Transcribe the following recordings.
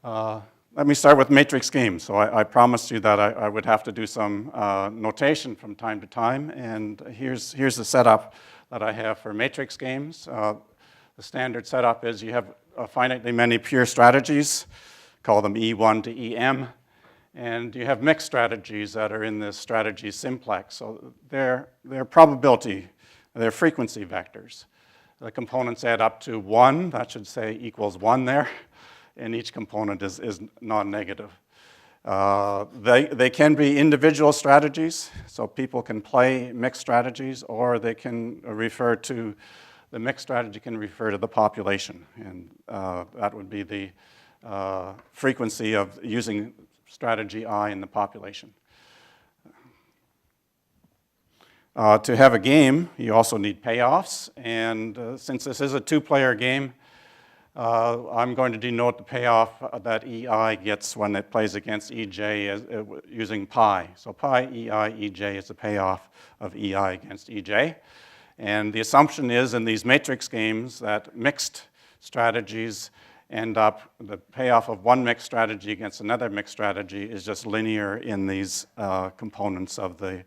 Let me start with matrix games. So I promised you that I would have to do some notation from time to time, and here's the setup that I have for matrix games. The standard setup is you have finitely many pure strategies, call them E1 to EM, and you have mixed strategies that are in this strategy simplex. So they're probability, they're frequency vectors. The components add up to 1, that should say equals 1 there, and each component is non-negative. They can be individual strategies, so people can play mixed strategies, or they can refer to, the mixed strategy can refer to the population, and that would be the frequency of using strategy I in the population. To have a game, you also need payoffs, and since this is a two-player game, I'm going to denote the payoff that EI gets when it plays against EJ using pi. So pi EI EJ is the payoff of EI against EJ. And the assumption is in these matrix games that mixed strategies end up, the payoff of one mixed strategy against another mixed strategy is just linear in these components of the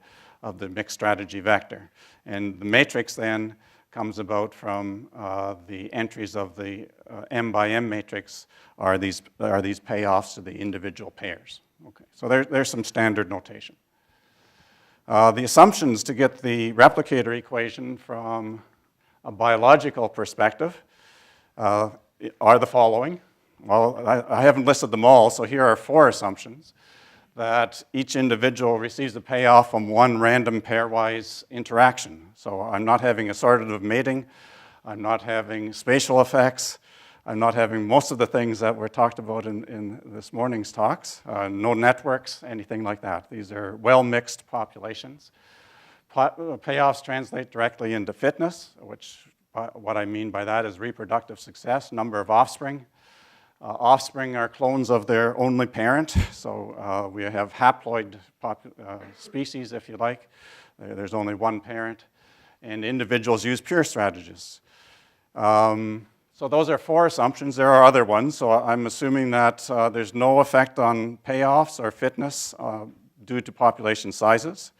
mixed strategy vector. And the matrix then comes about from the entries of the M by M matrix are these payoffs to the individual pairs. Okay, so there's some standard notation. The assumptions to get the replicator equation from a biological perspective are the following. Well, I haven't listed them all, so here are 4 assumptions. That each individual receives a payoff from one random pairwise interaction. So I'm not having assortative mating, I'm not having spatial effects, I'm not having most of the things that were talked about in this morning's talks, no networks, anything like that. These are well-mixed populations. Payoffs translate directly into fitness, which what I mean by that is reproductive success, number of offspring. Offspring are clones of their only parent, so we have haploid species, if you like. There's only one parent, and individuals use pure strategies. So those are 4 assumptions. There are other ones, so I'm assuming that there's no effect on payoffs or fitness due to population sizes.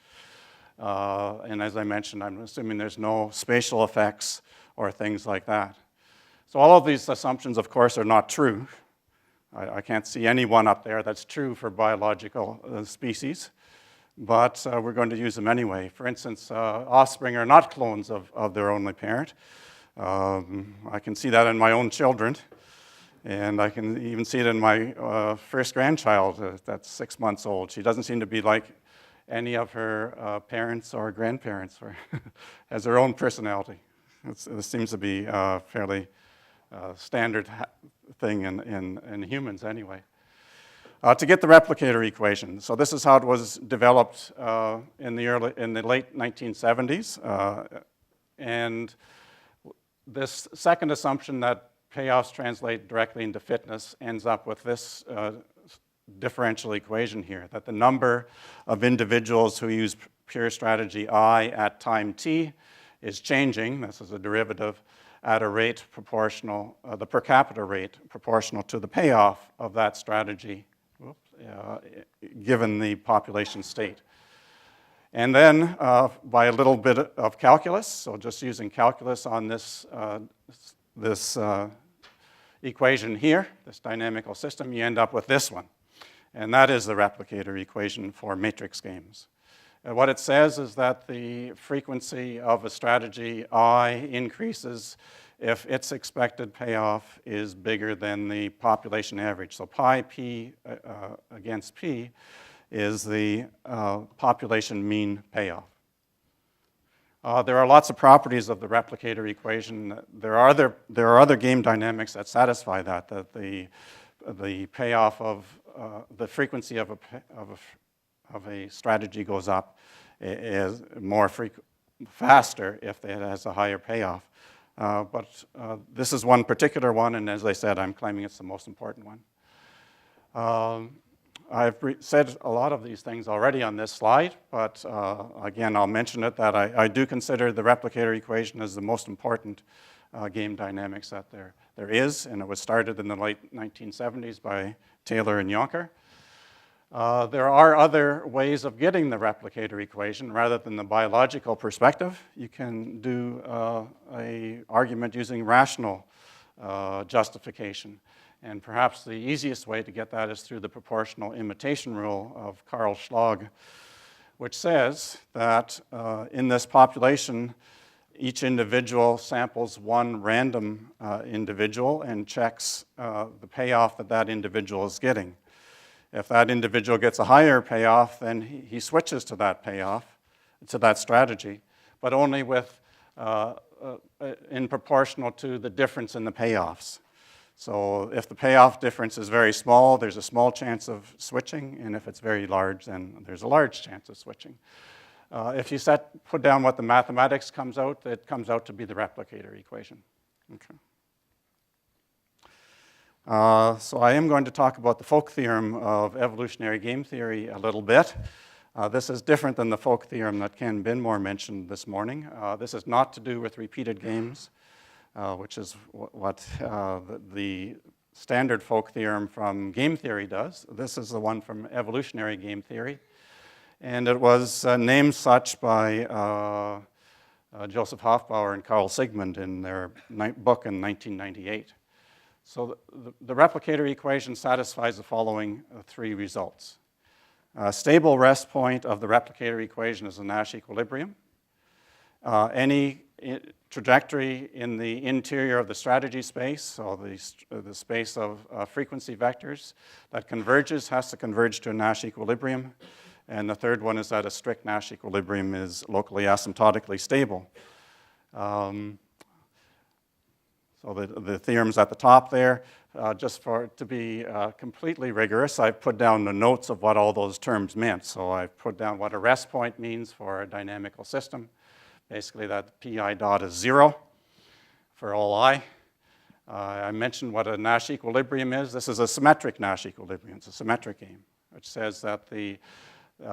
And as I mentioned, I'm assuming there's no spatial effects or things like that. So all of these assumptions, of course, are not true. I can't see any one up there that's true for biological species, but we're going to use them anyway. For instance, offspring are not clones of their only parent. I can see that in my own children, and I can even see it in my first grandchild that's 6 months old. She doesn't seem to be like any of her parents or grandparents, or has her own personality. It seems to be fairly standard thing in humans anyway. To get the replicator equation, so this is how it was developed in the late 1970s, and this second assumption that payoffs translate directly into fitness ends up with this differential equation here, that the number of individuals who use pure strategy I at time t is changing. This is a derivative at a rate proportional, the per capita rate proportional to the payoff of that strategy, given the population state. And then by a little bit of calculus, so just using calculus on this equation here, this dynamical system, you end up with this one. And that is the replicator equation for matrix games. And what it says is that the frequency of a strategy I increases if its expected payoff is bigger than the population average. So pi p against p is the population mean payoff. There are lots of properties of the replicator equation. There are other game dynamics that satisfy that the payoff of the frequency of a strategy goes up is more faster if it has a higher payoff. But this is one particular one, and as I said, I'm claiming it's the most important one. I've said a lot of these things already on this slide, but again, I'll mention it that I do consider the replicator equation as the most important game dynamics that there is, and it was started in the late 1970s by Taylor and Yonker. There are other ways of getting the replicator equation rather than the biological perspective. You can do an argument using rational justification. And perhaps the easiest way to get that is through the proportional imitation rule of Karl Schlag, which says that in this population, each individual samples one random individual and checks the payoff that that individual is getting. If that individual gets a higher payoff, then he switches to that payoff, to that strategy, but only with in proportional to the difference in the payoffs. So if the payoff difference is very small, there's a small chance of switching, and if it's very large, then there's a large chance of switching. If you put down what the mathematics comes out, it comes out to be the replicator equation. Okay. So I am going to talk about the folk theorem of evolutionary game theory a little bit. This is different than the folk theorem that Ken Binmore mentioned this morning. This is not to do with repeated games, which is what the standard folk theorem from game theory does. This is the one from evolutionary game theory. And it was named such by Joseph Hofbauer and Carl Sigmund in their book in 1998. So the replicator equation satisfies the following three results. A stable rest point of the replicator equation is a Nash equilibrium. Any trajectory in the interior of the strategy space, so the space of frequency vectors that converges has to converge to a Nash equilibrium. And the third one is that a strict Nash equilibrium is locally asymptotically stable. So the theorem's at the top there. Just to be completely rigorous, I've put down the notes of what all those terms meant. So I've put down what a rest point means for a dynamical system. Basically that pi dot is 0 for all I. I mentioned what a Nash equilibrium is. This is a symmetric Nash equilibrium. It's a symmetric game, which says that the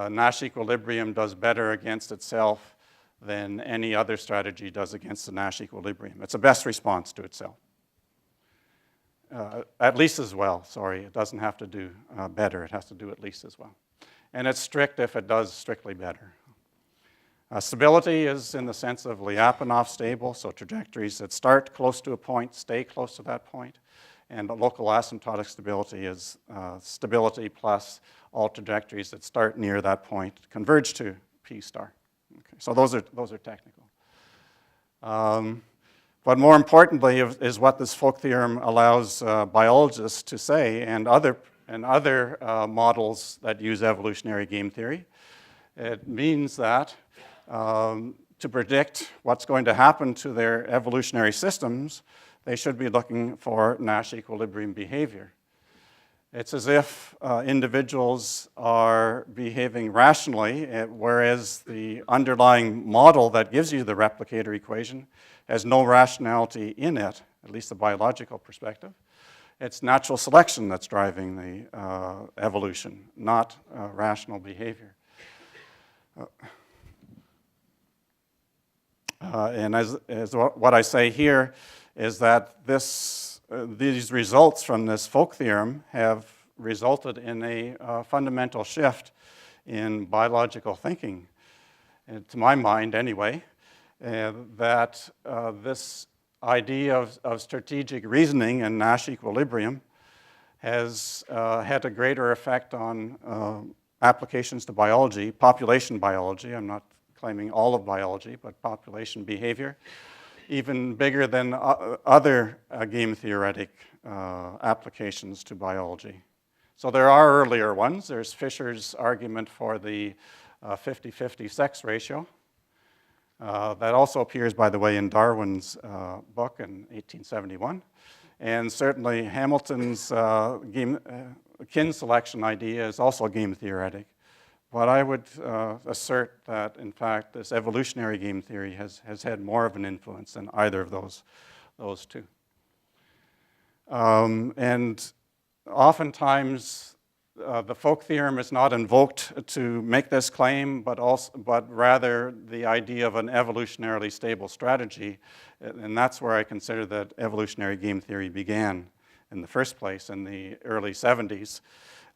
Nash equilibrium does better against itself than any other strategy does against the Nash equilibrium. It's a best response to itself. At least as well, sorry. It doesn't have to do better. It has to do at least as well. And it's strict if it does strictly better. Stability is in the sense of Lyapunov stable, so trajectories that start close to a point stay close to that point. And the local asymptotic stability is stability plus all trajectories that start near that point converge to P star. Okay, so those are technical. But more importantly is what this folk theorem allows biologists to say and other models that use evolutionary game theory. It means that to predict what's going to happen to their evolutionary systems, they should be looking for Nash equilibrium behavior. It's as if individuals are behaving rationally, whereas the underlying model that gives you the replicator equation has no rationality in it, at least the biological perspective. It's natural selection that's driving the evolution, not rational behavior. And as what I say here is that these results from this folk theorem have resulted in a fundamental shift in biological thinking, and to my mind anyway, that this idea of strategic reasoning and Nash equilibrium has had a greater effect on applications to biology, population biology. I'm not claiming all of biology, but population behavior, even bigger than other game theoretic applications to biology. So there are earlier ones. There's Fisher's argument for the 50-50 sex ratio. That also appears, by the way, in Darwin's book in 1871. And certainly Hamilton's kin selection idea is also game theoretic. But I would assert that, in fact, this evolutionary game theory has had more of an influence than either of those two. And oftentimes, the Folk theorem is not invoked to make this claim, but rather the idea of an evolutionarily stable strategy, and that's where I consider that evolutionary game theory began in the first place in the early 70s.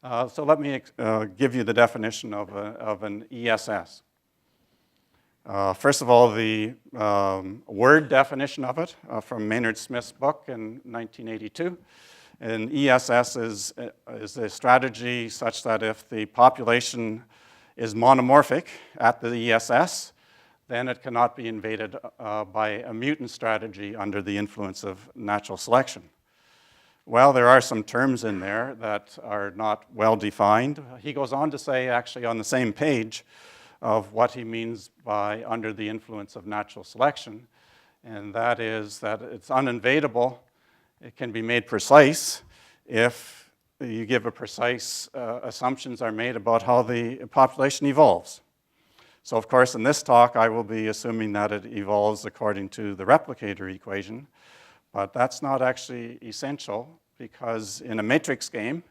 So let me give you the definition of an ESS. First of all, the word definition of it from Maynard Smith's book in 1982. An ESS is a strategy such that if the population is monomorphic at the ESS, then it cannot be invaded by a mutant strategy under the influence of natural selection. Well, there are some terms in there that are not well defined. He goes on to say, actually on the same page, of what he means by under the influence of natural selection, and that is that it's uninvadable. It can be made precise if you give a precise assumptions are made about how the population evolves. So of course in this talk I will be assuming that it evolves according to the replicator equation, but that's not actually essential, because in a matrix game,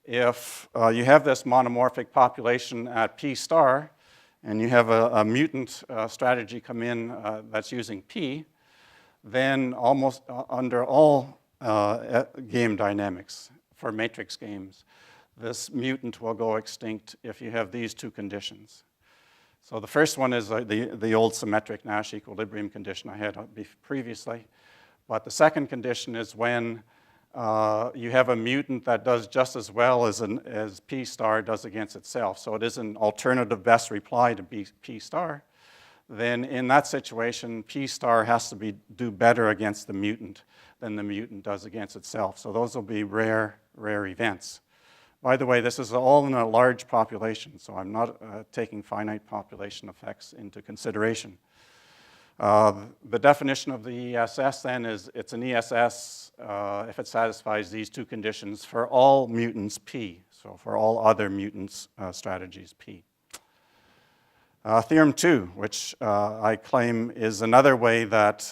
if you have this monomorphic population at P star, and you have a mutant strategy come in that's using P, then almost under all game dynamics for matrix games, this mutant will go extinct if you have these two conditions. So the first one is the old symmetric Nash equilibrium condition I had previously. But the second condition is when you have a mutant that does just as well as P star does against itself. So it is an alternative best reply to P star. Then in that situation, P star has to do better against the mutant than the mutant does against itself. So those will be rare events. By the way, this is all in a large population, so I'm not taking finite population effects into consideration. The definition of the ESS then is it's an ESS if it satisfies these two conditions for all mutants P, so for all other mutants strategies P. Theorem 2, which I claim is another way that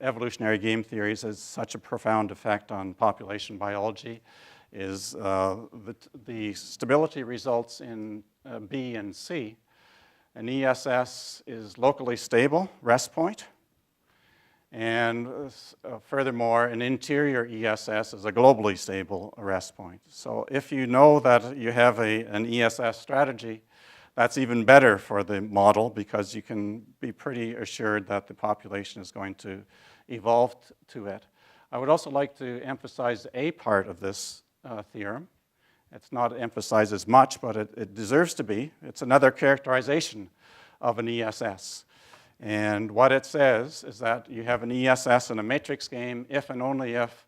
evolutionary game theories has such a profound effect on population biology, is the stability results in B and C. An ESS is locally stable, rest point, and furthermore, an interior ESS is a globally stable rest point. So if you know that you have an ESS strategy, that's even better for the model, because you can be pretty assured that the population is going to evolve to it. I would also like to emphasize a part of this theorem. It's not emphasized as much, but it deserves to be. It's another characterization of an ESS. And what it says is that you have an ESS in a matrix game if and only if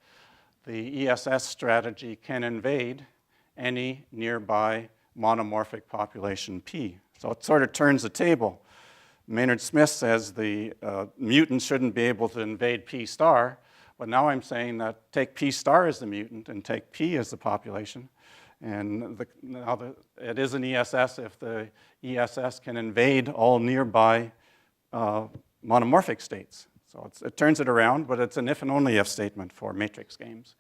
the ESS strategy can invade any nearby monomorphic population P. So it sort of turns the table. Maynard Smith says the mutant shouldn't be able to invade P star, but now I'm saying that take P star as the mutant and take P as the population. And it is an ESS if the ESS can invade all nearby monomorphic states. So it turns it around, but it's an if and only if statement for matrix games.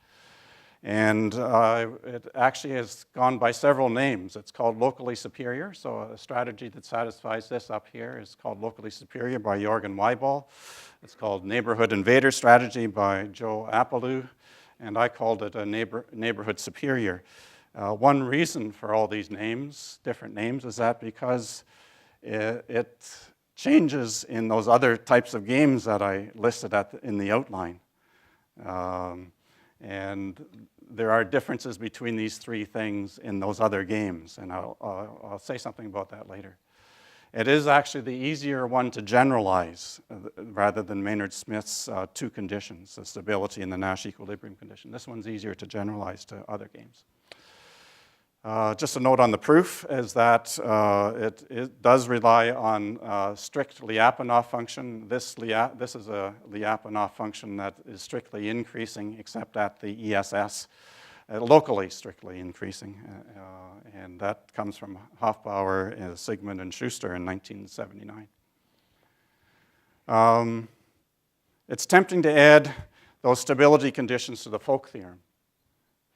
And it actually has gone by several names. It's called locally superior. So a strategy that satisfies this up here is called locally superior by Jorgen Weiball. It's called neighborhood invader strategy by Joe Apelou. And I called it a neighborhood superior. One reason for all these names, different names, is that because it changes in those other types of games that I listed in the outline. And there are differences between these three things in those other games, and I'll say something about that later. It is actually the easier one to generalize rather than Maynard Smith's two conditions, the stability and the Nash equilibrium condition. This one's easier to generalize to other games. Just a note on the proof is that it does rely on strict Lyapunov function. This is a Lyapunov function that is strictly increasing, except at the ESS, locally strictly increasing. And that comes from Hofbauer, Sigmund, and Schuster in 1979. It's tempting to add those stability conditions to the Folk theorem.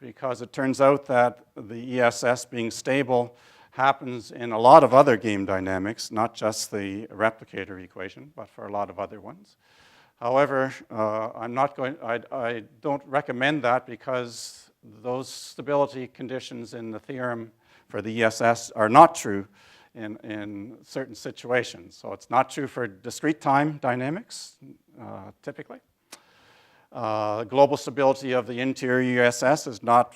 because it turns out that the ESS being stable happens in a lot of other game dynamics, not just the replicator equation, but for a lot of other ones. However, I don't recommend that because those stability conditions in the theorem for the ESS are not true in certain situations. So it's not true for discrete time dynamics, typically. Global stability of the interior ESS is not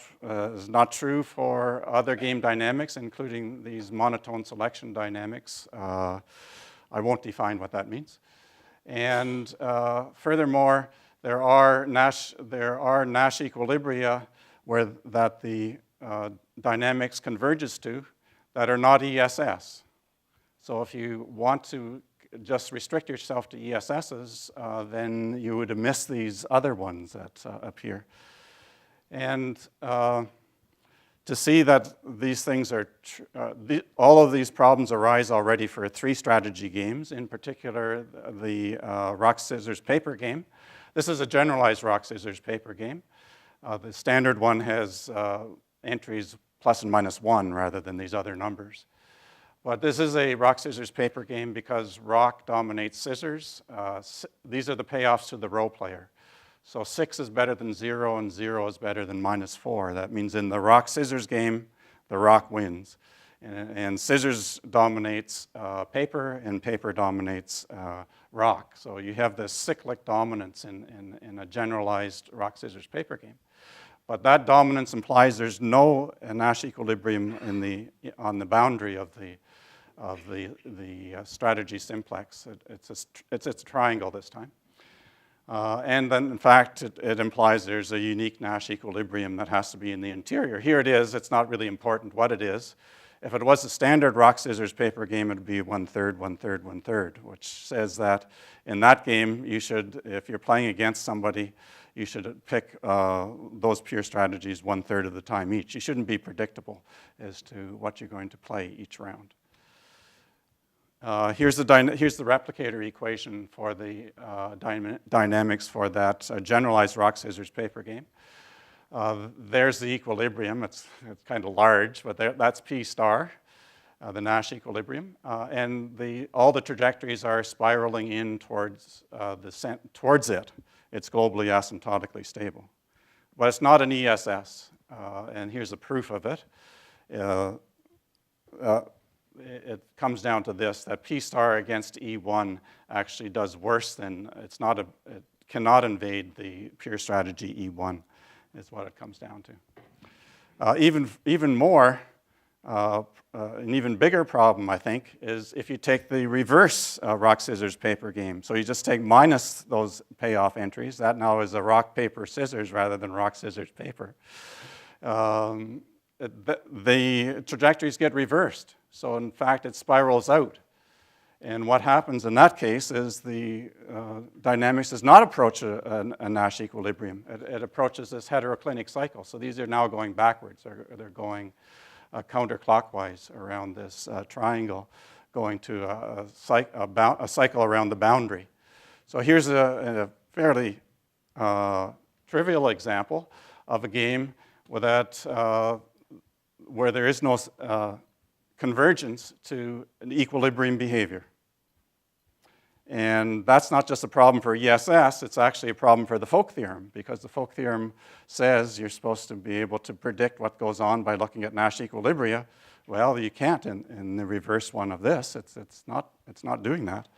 true for other game dynamics, including these monotone selection dynamics. I won't define what that means. And furthermore, there are Nash equilibria where that the dynamics converges to that are not ESS. So if you want to just restrict yourself to ESSs, then you would miss these other ones that appear. And to see that these things are, all of these problems arise already for 3 strategy games, in particular the rock, scissors, paper game. This is a generalized rock, scissors, paper game. The standard one has entries plus and minus 1 rather than these other numbers. But this is a rock, scissors, paper game because rock dominates scissors. These are the payoffs to the row player. So 6 is better than 0, and 0 is better than minus 4. That means in the rock, scissors game, the rock wins. And scissors dominates paper, and paper dominates rock. So you have this cyclic dominance in a generalized rock, scissors, paper game. But that dominance implies there's no Nash equilibrium on the boundary of the strategy simplex. It's a triangle this time. And then, in fact, it implies there's a unique Nash equilibrium that has to be in the interior. Here it is. It's not really important what it is. If it was a standard rock, scissors, paper game, it would be 1/3, 1/3, 1/3, which says that in that game, you should, if you're playing against somebody, you should pick those pure strategies 1/3 of the time each. You shouldn't be predictable as to what you're going to play each round. Here's the replicator equation for the dynamics for that generalized rock, scissors, paper game. There's the equilibrium. It's kind of large, but that's P star, the Nash equilibrium. And all the trajectories are spiraling in towards it. It's globally asymptotically stable. But it's not an ESS, and here's the proof of it. It comes down to this, that P star against E1 actually does worse than, it cannot invade the pure strategy E1, is what it comes down to. Even more, an even bigger problem, I think, is if you take the reverse rock, scissors, paper game. So you just take minus those payoff entries. That now is a rock, paper, scissors rather than rock, scissors, paper. The trajectories get reversed. So in fact, it spirals out. And what happens in that case is the dynamics does not approach a Nash equilibrium. It approaches this heteroclinic cycle. So these are now going backwards. They're going counterclockwise around this triangle, going to a cycle around the boundary. So here's a fairly trivial example of a game where there is no convergence to an equilibrium behavior. And that's not just a problem for ESS, it's actually a problem for the Folk theorem, because the Folk theorem says you're supposed to be able to predict what goes on by looking at Nash equilibria. Well, you can't in the reverse one of this. It's not doing that.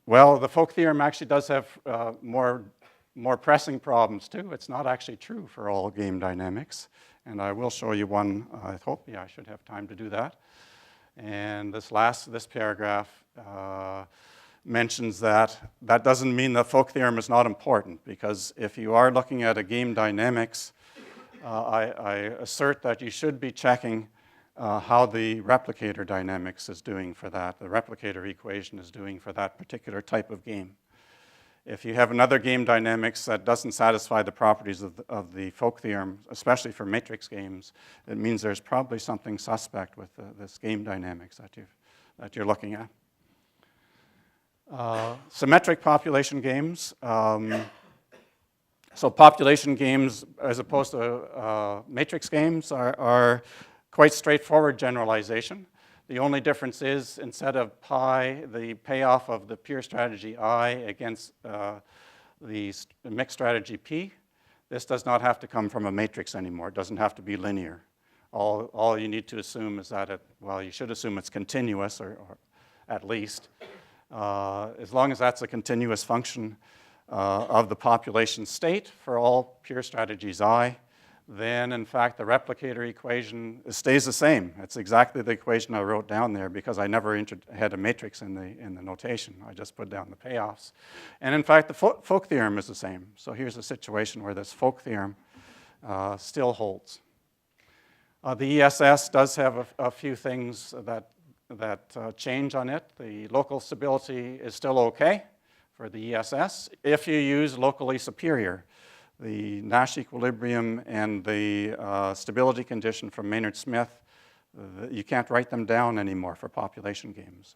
Well, the Folk theorem actually does have more pressing problems too. It's not actually true for all game dynamics. And I will show you one, I hope, I should have time to do that. And this paragraph mentions that doesn't mean the Folk theorem is not important, because if you are looking at a game dynamics, I assert that you should be checking how the replicator dynamics is doing for that, the replicator equation is doing for that particular type of game. If you have another game dynamics that doesn't satisfy the properties of the Folk theorem, especially for matrix games, it means there's probably something suspect with this game dynamics that you're looking at. Symmetric population games So population games, as opposed to matrix games, are quite straightforward generalization. The only difference is, instead of pi, the payoff of the pure strategy I against the mixed strategy P, this does not have to come from a matrix anymore. It doesn't have to be linear. All you need to assume is that you should assume it's continuous, or at least. As long as that's a continuous function of the population state for all pure strategies I, then in fact the replicator equation stays the same. It's exactly the equation I wrote down there because I never had a matrix in the notation. I just put down the payoffs. And in fact, the Folk theorem is the same. So here's a situation where this Folk theorem still holds. The ESS does have a few things that change on it. The local stability is still okay for the ESS if you use locally superior. The Nash equilibrium and the stability condition from Maynard-Smith, you can't write them down anymore for population games.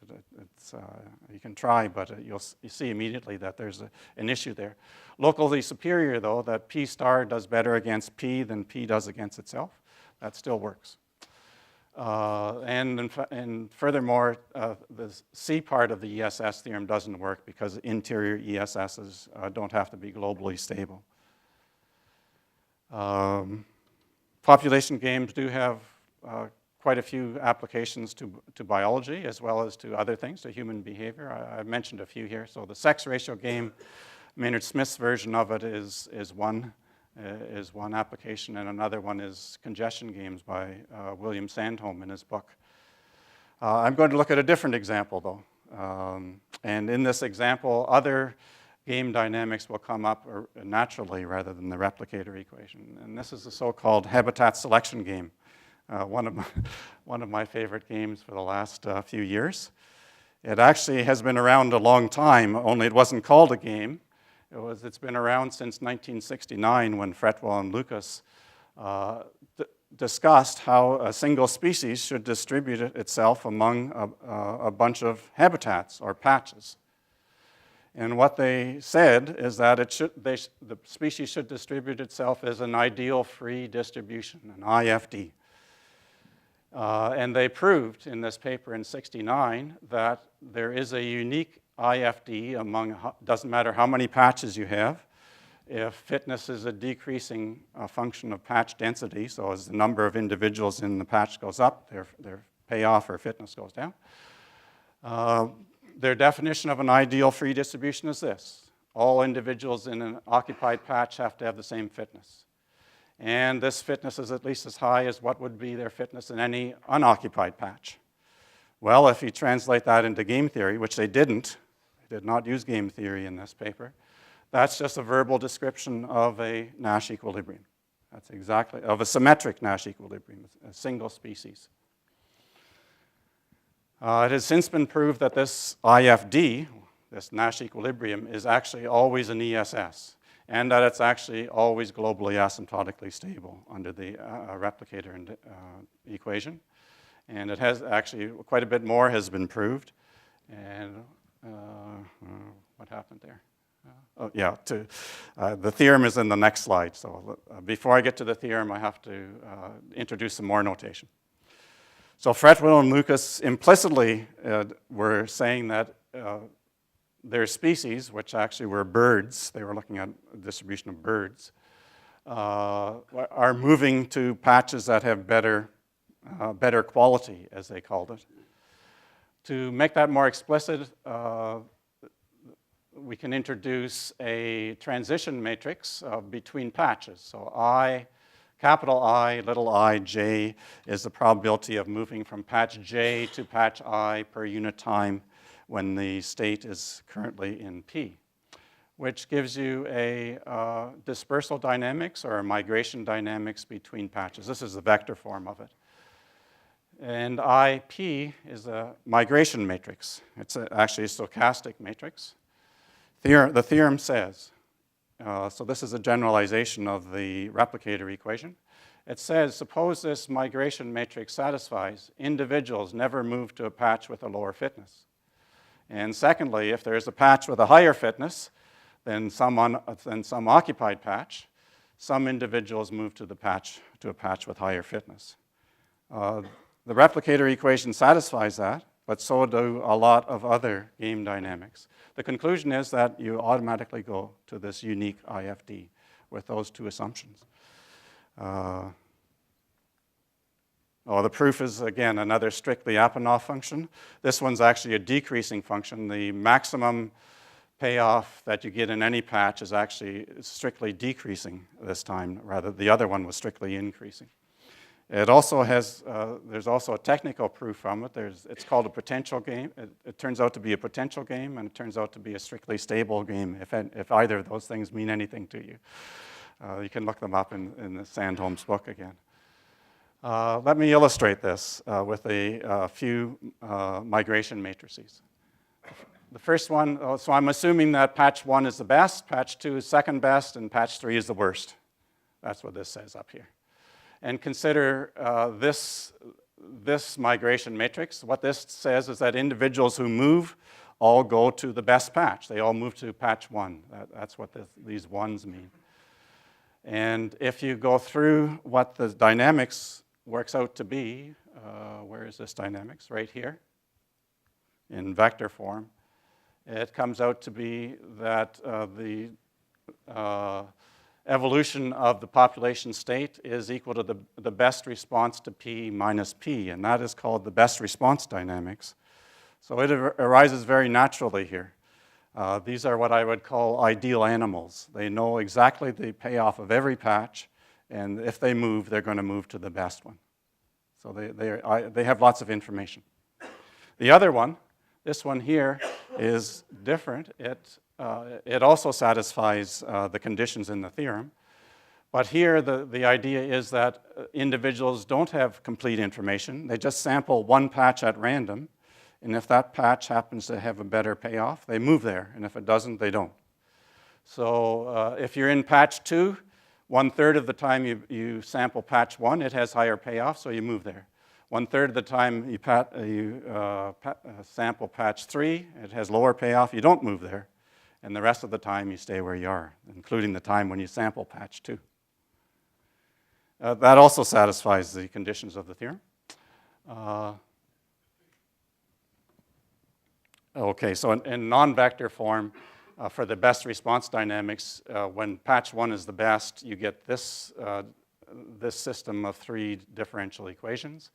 You can try, but you see immediately that there's an issue there. Locally superior, though, that P star does better against P than P does against itself. That still works. And furthermore, the C part of the ESS theorem doesn't work because interior ESSs don't have to be globally stable. Population games do have quite a few applications to biology as well as to other things, to human behavior. I've mentioned a few here. So the sex ratio game, Maynard-Smith's version of it is one application, and another one is congestion games by William Sandholm in his book. I'm going to look at a different example, though. And in this example, other game dynamics will come up naturally rather than the replicator equation. And this is the so-called habitat selection game, one of my favorite games for the last few years. It actually has been around a long time, only it wasn't called a game. It's been around since 1969 when Fretwell and Lucas discussed how a single species should distribute itself among a bunch of habitats or patches. And what they said is that the species should distribute itself as an ideal free distribution, an IFD. And they proved in this paper in '69 that there is a unique IFD among, doesn't matter how many patches you have, if fitness is a decreasing function of patch density, so as the number of individuals in the patch goes up, their payoff or fitness goes down. Their definition of an ideal free distribution is this: all individuals in an occupied patch have to have the same fitness. And this fitness is at least as high as what would be their fitness in any unoccupied patch. Well, if you translate that into game theory, which they did not use game theory in this paper, that's just a verbal description of a Nash equilibrium. That's exactly, of a symmetric Nash equilibrium, a single species. It has since been proved that this IFD, this Nash equilibrium, is actually always an ESS, and that it's actually always globally asymptotically stable under the replicator equation. And it has actually, quite a bit more has been proved. And what happened there? The theorem is in the next slide. So before I get to the theorem, I have to introduce some more notation. So Fretwell and Lucas implicitly were saying that their species, which actually were birds, they were looking at a distribution of birds, are moving to patches that have better quality, as they called it. To make that more explicit, we can introduce a transition matrix between patches. So capital I, little I, J is the probability of moving from patch J to patch I per unit time when the state is currently in P, which gives you a dispersal dynamics or a migration dynamics between patches. This is the vector form of it. And IP is a migration matrix. It's actually a stochastic matrix. The theorem says, so this is a generalization of the replicator equation. It says, suppose this migration matrix satisfies, individuals never move to a patch with a lower fitness. And secondly, if there's a patch with a higher fitness, then some occupied patch, some individuals move to a patch with higher fitness. The replicator equation satisfies that, but so do a lot of other game dynamics. The conclusion is that you automatically go to this unique IFD with those two assumptions. The proof is, again, another strictly Apanov function. This one's actually a decreasing function. The maximum payoff that you get in any patch is actually strictly decreasing this time, rather the other one was strictly increasing. It also has, there's also a technical proof from it. It's called a potential game. It turns out to be a potential game, and it turns out to be a strictly stable game, if either of those things mean anything to you. You can look them up in the Sandholm's book again. Let me illustrate this with a few migration matrices. The first one, so I'm assuming that patch 1 is the best, patch 2 is second best, and patch 3 is the worst. That's what this says up here. And consider this migration matrix. What this says is that individuals who move all go to the best patch. They all move to patch 1. That's what these ones mean. And if you go through what the dynamics works out to be, where is this dynamics? Right here, in vector form. It comes out to be that the evolution of the population state is equal to the best response to P minus P, and that is called the best response dynamics. So it arises very naturally here. These are what I would call ideal animals. They know exactly the payoff of every patch, and if they move, they're going to move to the best one. So they have lots of information. The other one, this one here, is different. It also satisfies the conditions in the theorem. But here, the idea is that individuals don't have complete information. They just sample one patch at random. And if that patch happens to have a better payoff, they move there. And if it doesn't, they don't. So if you're in patch 2, 1/3 of the time you sample patch 1, it has higher payoff, so you move there. 1/3 of the time you sample patch 3, it has lower payoff, you don't move there. And the rest of the time you stay where you are, including the time when you sample patch 2. That also satisfies the conditions of the theorem. Okay, so in non-vector form, for the best response dynamics, when patch 1 is the best, you get this system of 3 differential equations.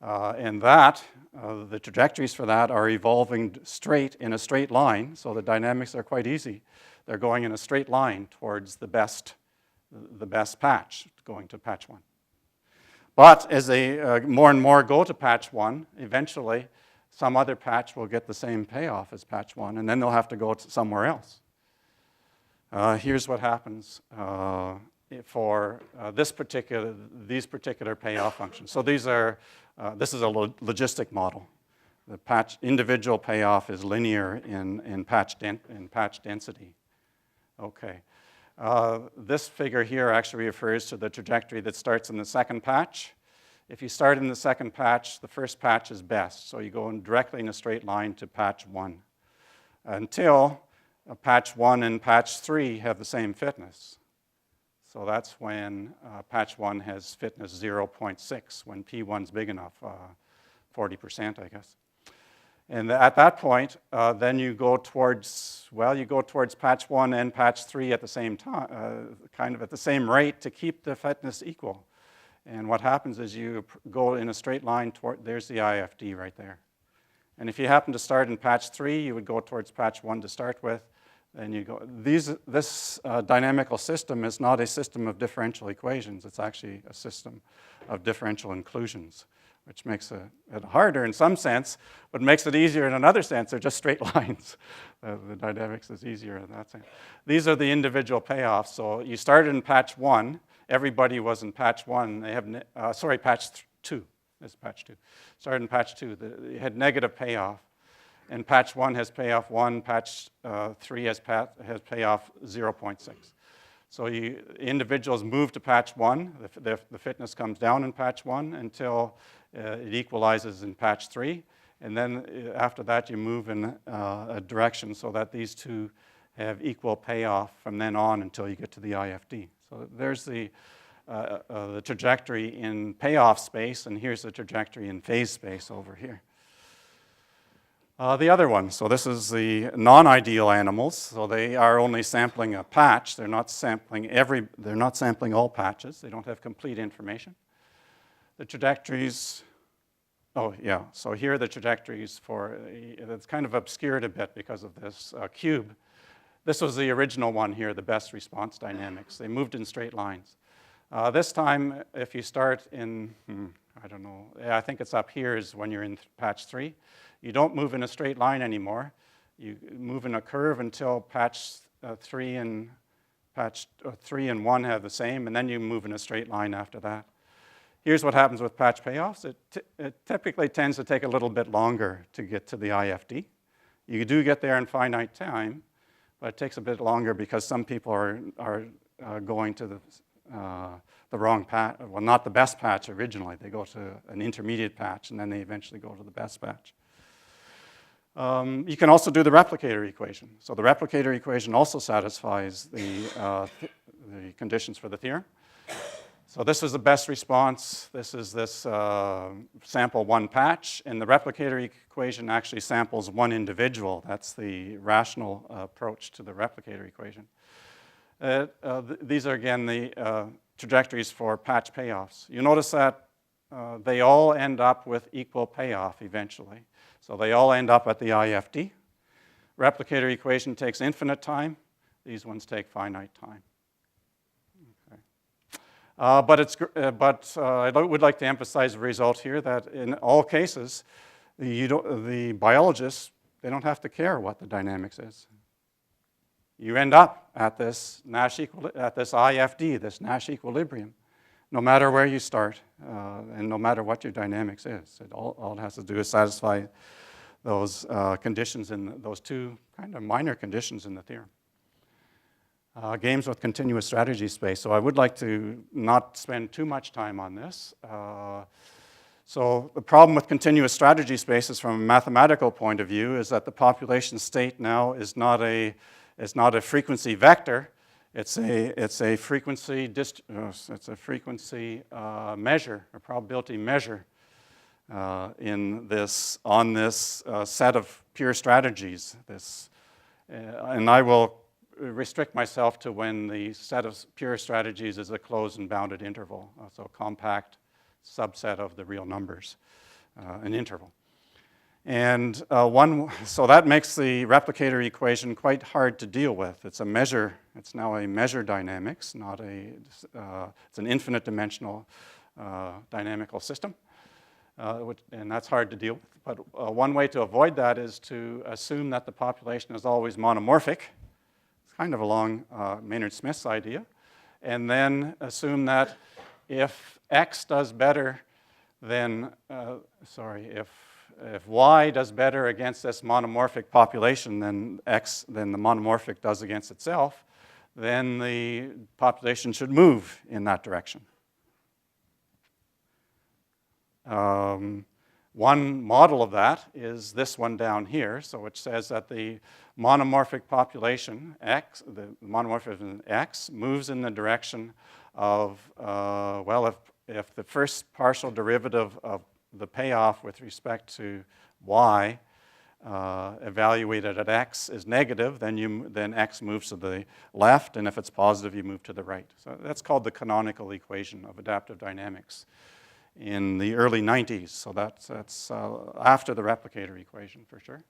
And the trajectories for that are evolving straight in a straight line, so the dynamics are quite easy. They're going in a straight line towards the best patch, going to patch 1. But as they more and more go to patch 1, eventually some other patch will get the same payoff as patch 1, and then they'll have to go somewhere else. Here's what happens for these particular payoff functions. So this is a logistic model. The individual payoff is linear in patch density. Okay. This figure here actually refers to the trajectory that starts in the second patch. If you start in the second patch, the first patch is best. So you go directly in a straight line to patch 1 until patch 1 and patch 3 have the same fitness. So that's when patch 1 has fitness 0.6, when P1's big enough, 40%, I guess. And at that point, then you go towards patch 1 and patch 3 at the same time, kind of at the same rate to keep the fitness equal. And what happens is you go in a straight line there's the IFD right there. And if you happen to start in patch 3, you would go towards patch 1 to start with. Then you go. This dynamical system is not a system of differential equations. It's actually a system of differential inclusions, which makes it harder in some sense, but makes it easier in another sense. They're just straight lines. The dynamics is easier in that sense. These are the individual payoffs. So you started in patch 1. Everybody was in patch 1. They have patch 2. This is patch 2. Started in patch 2. They had negative payoff. And patch 1 has payoff 1. Patch 3 has payoff 0.6. So individuals move to patch 1. The fitness comes down in patch 1 until it equalizes in patch 3. And then after that, you move in a direction so that these two have equal payoff from then on until you get to the IFD. So there's the trajectory in payoff space, and here's the trajectory in phase space over here. The other one, so this is the non-ideal animals. So they are only sampling a patch. They're not sampling all patches. They don't have complete information. The trajectories, oh yeah, so here are the trajectories for, it's kind of obscured a bit because of this cube. This was the original one here, the best response dynamics. They moved in straight lines. This time, if you start in, I don't know, I think it's up here is when you're in patch 3. You don't move in a straight line anymore. You move in a curve until patch 3 and 1 have the same, and then you move in a straight line after that. Here's what happens with patch payoffs. It typically tends to take a little bit longer to get to the IFD. You do get there in finite time, but it takes a bit longer because some people are going to the wrong patch, well, not the best patch originally. They go to an intermediate patch, and then they eventually go to the best patch. You can also do the replicator equation. So the replicator equation also satisfies the conditions for the theorem. So this is the best response. This is this sample 1 patch, and the replicator equation actually samples 1 individual. That's the rational approach to the replicator equation. These are, again, the trajectories for patch payoffs. You notice that they all end up with equal payoff eventually. So they all end up at the IFD. Replicator equation takes infinite time. These ones take finite time. Okay. I would like to emphasize the result here that in all cases, the biologists, they don't have to care what the dynamics is. You end up at this IFD, this Nash equilibrium, no matter where you start and no matter what your dynamics is. All it has to do is satisfy those conditions in those 2 kind of minor conditions in the theorem. Games with continuous strategy space. So I would like to not spend too much time on this. So the problem with continuous strategy spaces from a mathematical point of view is that the population state now is not a frequency vector. It's a frequency measure, a probability measure on this set of pure strategies. And I will restrict myself to when the set of pure strategies is a closed and bounded interval, so a compact subset of the real numbers, an interval. And so that makes the replicator equation quite hard to deal with. It's now a measure dynamics, not it's an infinite dimensional dynamical system, and that's hard to deal with. But one way to avoid that is to assume that the population is always monomorphic. It's kind of along Maynard-Smith's idea. And then assume that if X does better than, if Y does better against this monomorphic population than the monomorphic does against itself, then the population should move in that direction. One model of that is this one down here, so which says that the monomorphic population, X, the monomorphism X, moves in the direction of, if the first partial derivative of the payoff with respect to Y evaluated at X is negative, then X moves to the left, and if it's positive, you move to the right. So that's called the canonical equation of adaptive dynamics in the early 90s. So that's after the replicator equation for sure.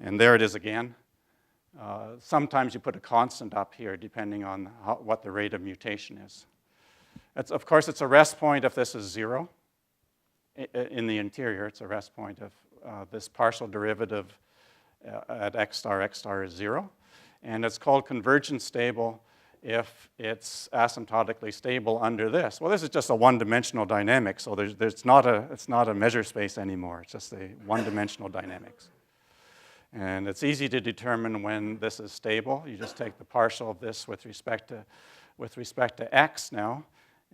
And there it is again. Sometimes you put a constant up here depending on what the rate of mutation is. Of course, it's a rest point if this is 0. In the interior, it's a rest point if this partial derivative at x star is 0. And it's called convergence stable if it's asymptotically stable under this. Well, this is just a one-dimensional dynamic, so it's not a measure space anymore. It's just a one-dimensional dynamics. And it's easy to determine when this is stable. You just take the partial of this with respect to x now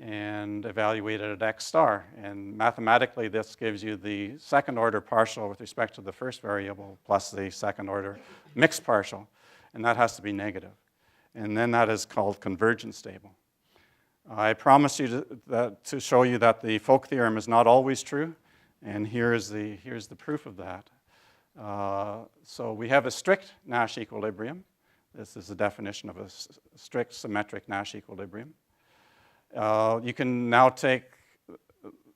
and evaluate it at x star. And mathematically, this gives you the second order partial with respect to the first variable plus the second order mixed partial. and that has to be negative. And then that is called convergence stable. I promised you to show you that the Folk theorem is not always true, and here's the proof of that. So we have a strict Nash equilibrium. This is the definition of a strict symmetric Nash equilibrium. You can now take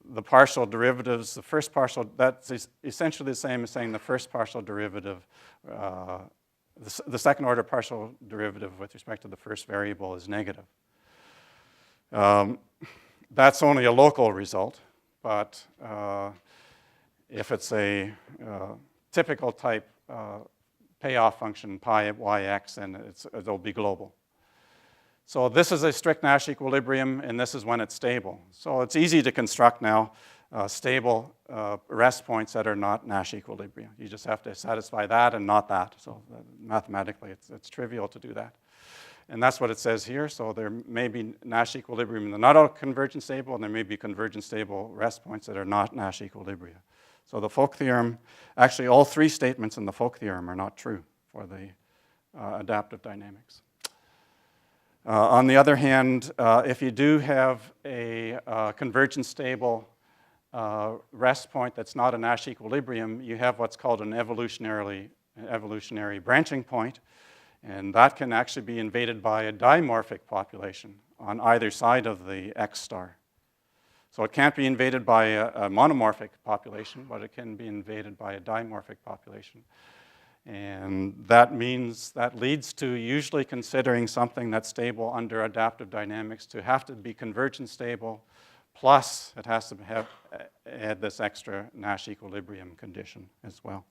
the partial derivatives, the first partial, that's essentially the same as saying the first partial derivative, the second order partial derivative with respect to the first variable is negative. That's only a local result, but if it's a typical type payoff function, pi at yx, then it'll be global. So this is a strict Nash equilibrium, and this is when it's stable. So it's easy to construct now stable rest points that are not Nash equilibrium. You just have to satisfy that and not that. So mathematically, it's trivial to do that. And that's what it says here. So there may be Nash equilibrium in the not convergent stable, and there may be convergent stable rest points that are not Nash equilibria. So the Folk theorem, actually all three statements in the Folk theorem are not true for the adaptive dynamics. On the other hand, if you do have a convergent stable rest point that's not a Nash equilibrium, you have what's called an evolutionary branching point, and that can actually be invaded by a dimorphic population on either side of the X star. So it can't be invaded by a monomorphic population, but it can be invaded by a dimorphic population. And that leads to usually considering something that's stable under adaptive dynamics to have to be convergent stable, plus it has to add this extra Nash equilibrium condition as well.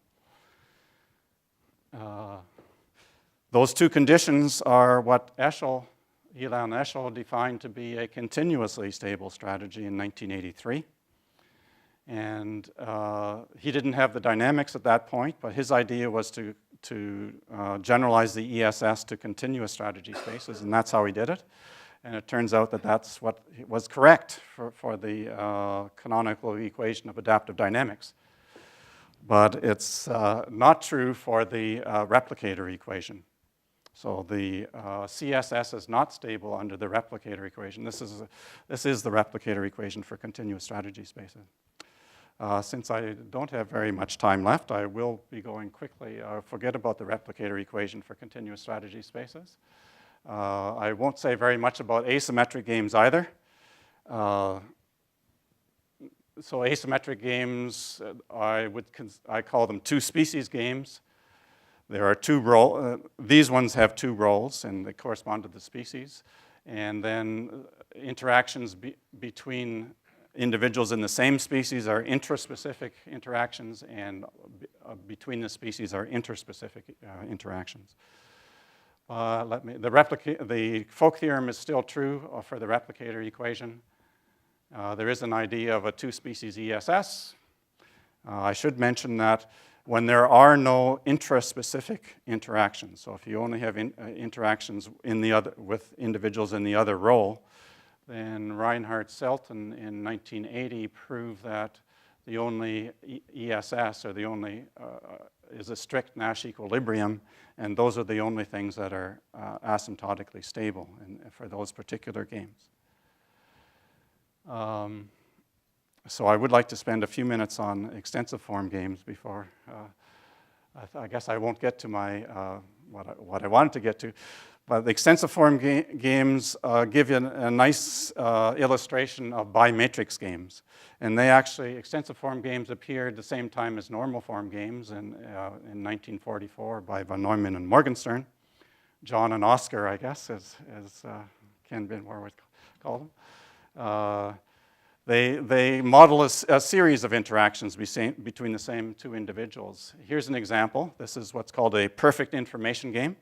Those two conditions are what Ayala and Eshel defined to be a continuously stable strategy in 1983. And he didn't have the dynamics at that point, but his idea was to generalize the ESS to continuous strategy spaces, and that's how he did it. And it turns out that that's what was correct for the canonical equation of adaptive dynamics. But it's not true for the replicator equation. So the CSS is not stable under the replicator equation. This is the replicator equation for continuous strategy spaces. Since I don't have very much time left, I will be going quickly. Forget about the replicator equation for continuous strategy spaces. I won't say very much about asymmetric games either. So asymmetric games, I call them two-species games. There are two roles. These ones have two roles, and they correspond to the species. And then interactions between individuals in the same species are intraspecific interactions, and between the species are interspecific interactions. The Folk theorem is still true for the replicator equation. There is an idea of a two-species ESS. I should mention that when there are no intraspecific interactions, so if you only have interactions with individuals in the other role, then Reinhard Selten in 1980 proved that the only ESS, or the only, is a strict Nash equilibrium, and those are the only things that are asymptotically stable for those particular games. So I would like to spend a few minutes on extensive form games before, I guess I won't get to my, what I wanted to get to. But the extensive form games give you a nice illustration of bimatrix games. And they actually, extensive form games appeared the same time as normal form games in 1944 by von Neumann and Morgenstern. John and Oscar, I guess, as Ken Binmore would call them. They model a series of interactions between the same two individuals. Here's an example. This is what's called a perfect information game.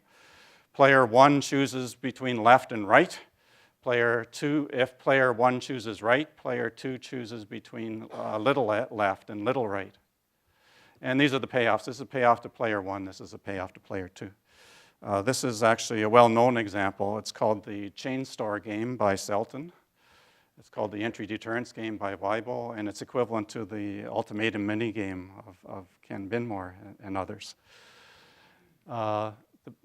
Player 1 chooses between left and right. Player 2, if player 1 chooses right, player 2 chooses between little left and little right. And these are the payoffs. This is a payoff to player 1. This is a payoff to player 2. This is actually a well-known example. It's called the chain store game by Selten. It's called the entry deterrence game by Weibel, and it's equivalent to the ultimatum mini game of Ken Binmore and others.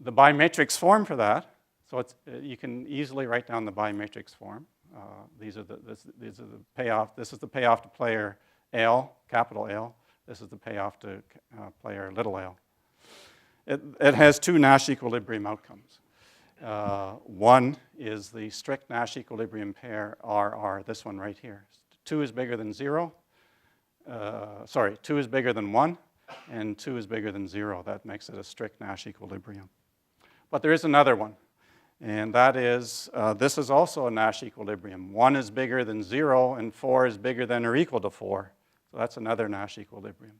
the bimatrix form for that, so it's, you can easily write down the bimatrix form. These are the payoff. This is the payoff to player L, capital L. This is the payoff to player little l. It has two Nash equilibrium outcomes. One is the strict Nash equilibrium pair RR, this one right here. 2 is bigger than 0. 2 is bigger than 1, and 2 is bigger than 0. That makes it a strict Nash equilibrium. But there is another one, and that is, this is also a Nash equilibrium. 1 is bigger than 0, and 4 is bigger than or equal to 4. So that's another Nash equilibrium.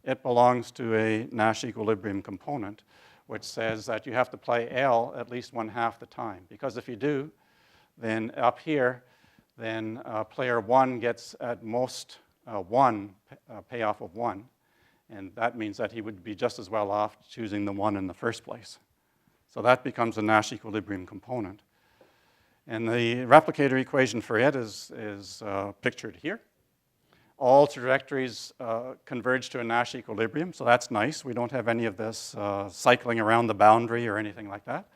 It belongs to a Nash equilibrium component, which says that you have to play L at least 1/2 the time. Because if you do, then up here, then player 1 gets at most 1, payoff of 1. And that means that he would be just as well off choosing the 1 in the first place. So that becomes a Nash equilibrium component. And the replicator equation for it is pictured here. All trajectories converge to a Nash equilibrium, so that's nice. We don't have any of this cycling around the boundary or anything like that.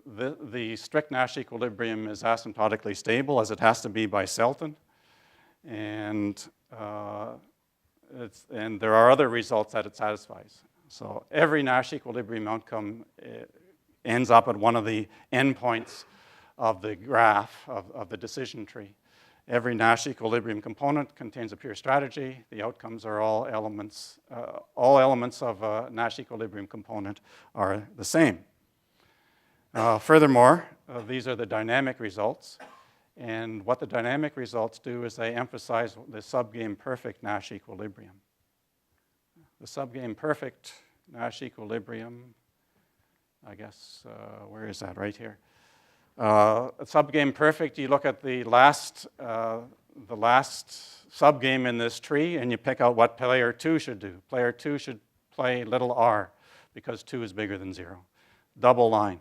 The strict Nash equilibrium is asymptotically stable, as it has to be by Selton. And there are other results that it satisfies. So every Nash equilibrium outcome ends up at one of the endpoints of the graph of the decision tree. Every Nash equilibrium component contains a pure strategy. The outcomes are all elements of a Nash equilibrium component are the same. Furthermore, these are the dynamic results. And what the dynamic results do is they emphasize the subgame perfect Nash equilibrium. The subgame perfect Nash equilibrium, I guess, where is that? Right here. Subgame perfect, you look at the last subgame in this tree, and you pick out what player 2 should do. Player 2 should play little r, because 2 is bigger than 0. Double line.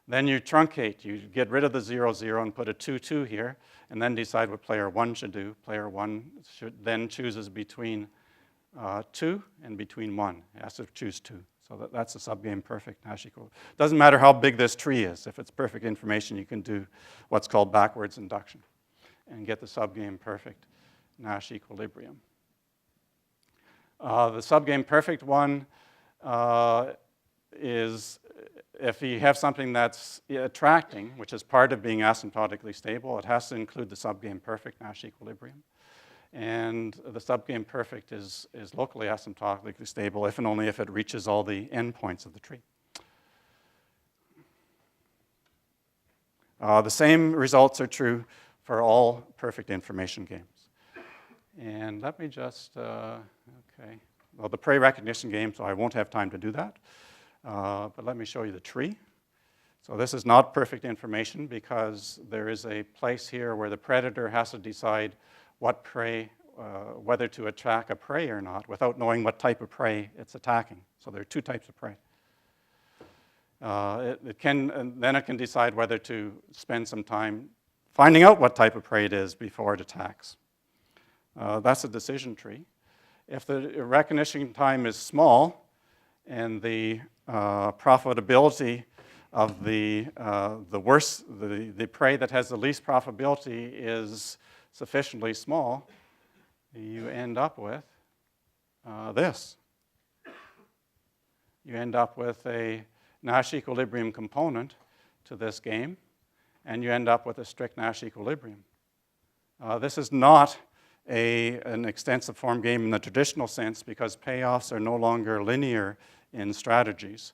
Then you truncate. You get rid of the 0, 0 and put a 2, 2 here, and then decide what player 1 should do. Player 1 then chooses between 2 and between 1. He has to choose 2. So that's a subgame perfect Nash equilibrium. Doesn't matter how big this tree is. If it's perfect information, you can do what's called backwards induction and get the subgame perfect Nash equilibrium. The subgame perfect one is if you have something that's attracting, which is part of being asymptotically stable, it has to include the subgame perfect Nash equilibrium. And the subgame perfect is locally asymptotically stable if and only if it reaches all the endpoints of the tree. The same results are true for all perfect information games. And let me just, okay. Well, the prey recognition game, so I won't have time to do that. But let me show you the tree. So this is not perfect information because there is a place here where the predator has to decide what prey, whether to attack a prey or not without knowing what type of prey it's attacking. So there are 2 types of prey. Then it can decide whether to spend some time finding out what type of prey it is before it attacks. That's a decision tree. If the recognition time is small and the profitability of the prey that has the least profitability is sufficiently small, you end up with this. You end up with a Nash equilibrium component to this game, and you end up with a strict Nash equilibrium. This is not an extensive form game in the traditional sense because payoffs are no longer linear in strategies.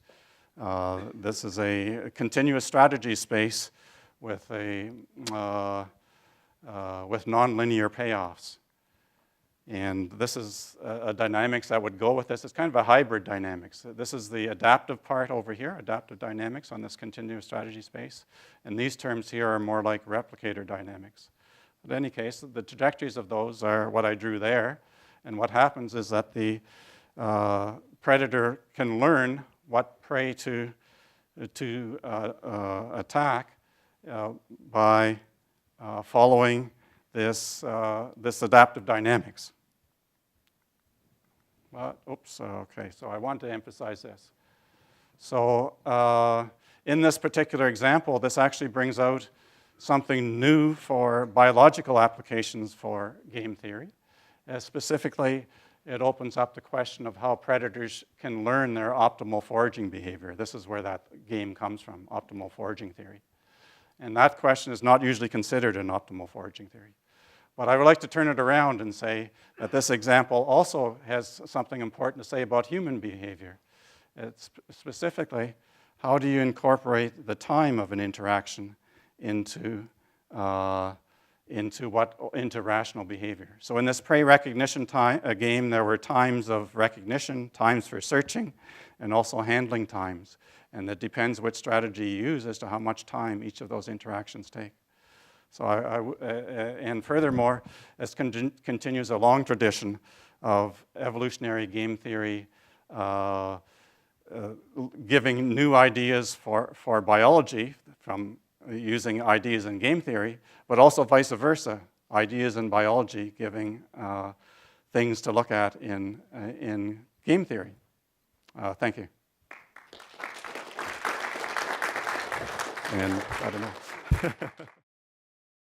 This is a continuous strategy space with nonlinear payoffs. And this is a dynamics that would go with this. It's kind of a hybrid dynamics. This is the adaptive part over here, adaptive dynamics on this continuous strategy space. And these terms here are more like replicator dynamics. In any case, the trajectories of those are what I drew there. And what happens is that the predator can learn what prey to attack by following this adaptive dynamics. Oops, okay, so I want to emphasize this. So in this particular example, this actually brings out something new for biological applications for game theory. Specifically, it opens up the question of how predators can learn their optimal foraging behavior. This is where that game comes from, optimal foraging theory. And that question is not usually considered in optimal foraging theory. But I would like to turn it around and say that this example also has something important to say about human behavior. It's specifically, how do you incorporate the time of an interaction into rational behavior? So in this prey recognition game, there were times of recognition, times for searching, and also handling times. And it depends which strategy you use as to how much time each of those interactions take. So and furthermore, this continues a long tradition of evolutionary game theory giving new ideas for biology from using ideas in game theory, but also vice versa, ideas in biology giving things to look at in game theory. Thank you. And I don't know.